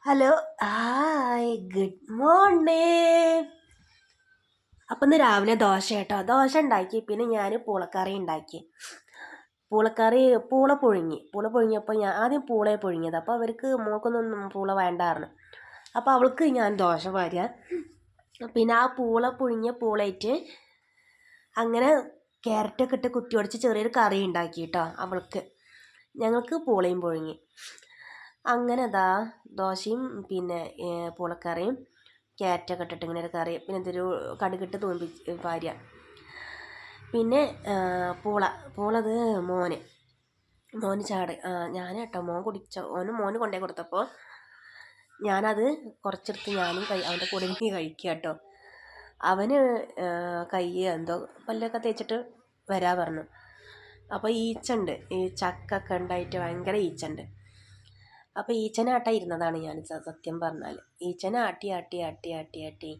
Hello, hi, good morning. അപ്പം ഇന്ന് രാവിലെ ദോശ കേട്ടോ. ദോശ ഉണ്ടാക്കി, പിന്നെ ഞാൻ പൂളക്കറി ഉണ്ടാക്കി. പൂള പുഴുങ്ങിയപ്പോൾ ഞാൻ ആദ്യം പൂളയെ പുഴുങ്ങിയത്. അപ്പോൾ അവർക്ക് മോൾക്കൊന്നും പൂള വേണ്ടായിരുന്നു. അപ്പോൾ അവൾക്ക് ഞാൻ ദോശ വാരുക. പിന്നെ ആ പുഴുങ്ങിയ പൂളയിട്ട് അങ്ങനെ ക്യാരറ്റൊക്കെ ഇട്ട് കുത്തി ഉടച്ച് ചെറിയൊരു കറി ഉണ്ടാക്കി കേട്ടോ അവൾക്ക്. ഞങ്ങൾക്ക് പൂളയും പുഴുങ്ങി. അങ്ങനെ ദോശയും പിന്നെ പൂളക്കറിയും ക്യാരറ്റൊക്കെ ഇട്ടിട്ട് ഇങ്ങനെ ഒരു കറി, പിന്നെ എന്തൊരു കടുകിട്ട് തൂമ്പിച്ച് ഭാര്യ. പിന്നെ പൂളത് മോന് ചാട് ഞാൻ കേട്ടോ. മോന് കൊണ്ടേ കൊടുത്തപ്പോൾ ഞാനത് കുറച്ചെടുത്ത് ഞാനും അവൻ്റെ കൂടെ എനിക്ക് കഴിക്കുക കേട്ടോ. അവന് കൈ എന്തോ പല്ലൊക്കെ തേച്ചിട്ട് വരാൻ പറഞ്ഞു. അപ്പോൾ ഈച്ചുണ്ട്, ഈ ചക്കൊക്കെ ഉണ്ടായിട്ട് ഭയങ്കര ഈച്ചുണ്ട്. അപ്പോൾ ഈച്ചനാട്ട ഇരുന്നതാണ് ഞാൻ. സത്യം പറഞ്ഞാൽ ഈച്ചനെ ആട്ടി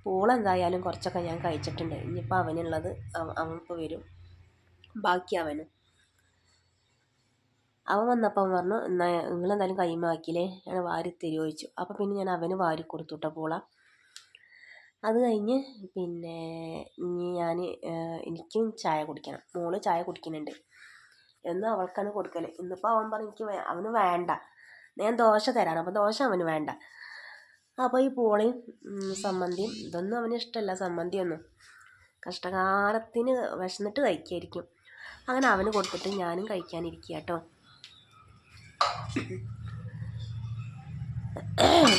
പൂളെന്തായാലും കുറച്ചൊക്കെ ഞാൻ കഴിച്ചിട്ടുണ്ട്. ഇനിയിപ്പോൾ അവനുള്ളത് അവനിപ്പോൾ വരും, ബാക്കി അവൻ വന്നപ്പോൾ പറഞ്ഞു, എന്നാൽ നിങ്ങളെന്തായാലും കൈമാക്കിയില്ലേ, ഞാൻ വാരി തരുമോ ചോദിച്ചു. അപ്പോൾ പിന്നെ ഞാൻ അവന് വാരി കൊടുത്തു കേട്ടോ പൂള. അത് കഴിഞ്ഞ് പിന്നെ എനിക്കും ചായ കുടിക്കണം. മോള് ചായ കുടിക്കുന്നുണ്ട്. എന്നും അവൾക്കാണ് കൊടുക്കൽ. ഇന്നിപ്പോൾ അവൻ പറഞ്ഞു അവന് വേണ്ട, ഞാൻ ദോശ തരാണ്. അപ്പോൾ ദോശ അവന് വേണ്ട. അപ്പോൾ ഈ പൂളയും സമ്മന്തിയും ഇതൊന്നും അവന് ഇഷ്ടമല്ല. സമ്മന്തിയൊന്നും കഷ്ടകാലത്തിന് വിശന്നിട്ട് കഴിക്കായിരിക്കും. അങ്ങനെ അവന് കൊടുത്തിട്ട് ഞാനും കഴിക്കാനിരിക്കുക കേട്ടോ.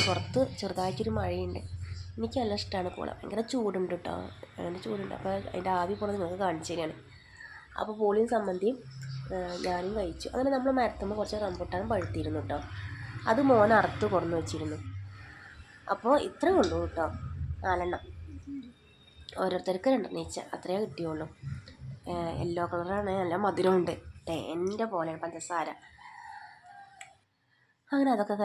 പുറത്ത് ചെറുതായിട്ടൊരു മഴയുണ്ട്. എനിക്ക് നല്ല ഇഷ്ടമാണ് പൂള. ഭയങ്കര ചൂടുണ്ട് കേട്ടോ, അങ്ങനെ ചൂടുണ്ട്. അപ്പോൾ അതിൻ്റെ ആവി പൂള നിങ്ങൾക്ക് കാണിച്ചു തരികയാണ്. അപ്പോൾ പൂളിയും സമ്മന്തിയും ഞാനും കഴിച്ചു. അങ്ങനെ നമ്മൾ മരത്തുമ്പോൾ കുറച്ച് റംബൂട്ടാനും പഴുത്തിരുന്നു കേട്ടോ. അത് മോൻ അറുത്ത് കൊണ്ടു വെച്ചിരുന്നു. അപ്പോൾ ഇത്രയേ ഉള്ളൂ കേട്ടോ, 4 എണ്ണം. ഓരോരുത്തർക്ക് 2 എണ്ണീച്ച അത്രയേ കിട്ടിയുള്ളൂ. യെല്ലോ കളറാണ്, നല്ല മധുരമുണ്ട്, തേൻ്റെ പോലെയാണ്, പഞ്ചസാര. അങ്ങനെ അതൊക്കെ